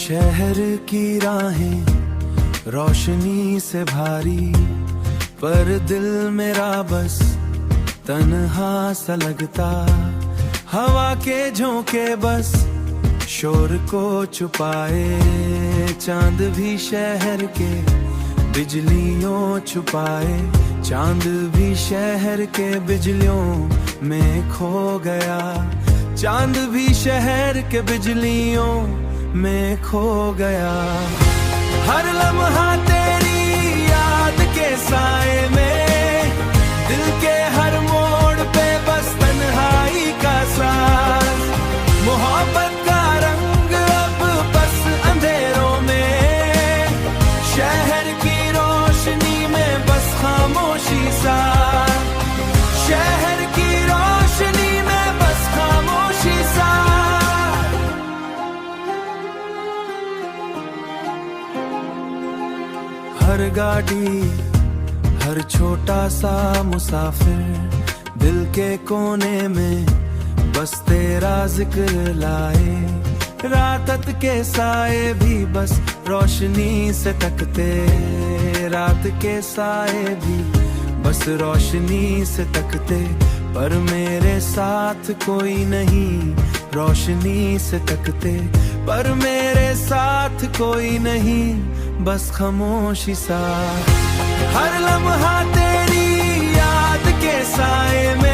शहर की राहें रोशनी से भारी, पर दिल मेरा बस तन्हा सा लगता। हवा के झोंके बस शोर को छुपाए, चांद भी शहर के बिजलियों छुपाए। चांद भी शहर के बिजलियों में खो गया, चांद भी शहर के बिजलियों में खो गया। हर लम्हा तेरी याद के साए में, दिल के हर मोड़ पे बस तन्हाई का साज। मोहब्बत का रंग अब बस अंधेरों में, शहर की रोशनी में बस खामोशी सा। शहर की रोशनी में बस खामोशी सा। हर गाड़ी, हर छोटा सा मुसाफिर, दिल के कोने में बस तेरा जिक्र लाए। रात के साए भी बस रोशनी से तकते, रात के साए भी बस रोशनी से तकते। पर मेरे साथ कोई नहीं रोशनी से तकते, पर मेरे साथ कोई नहीं बस खामोशी सा। हर लम्हा तेरी याद के साए में,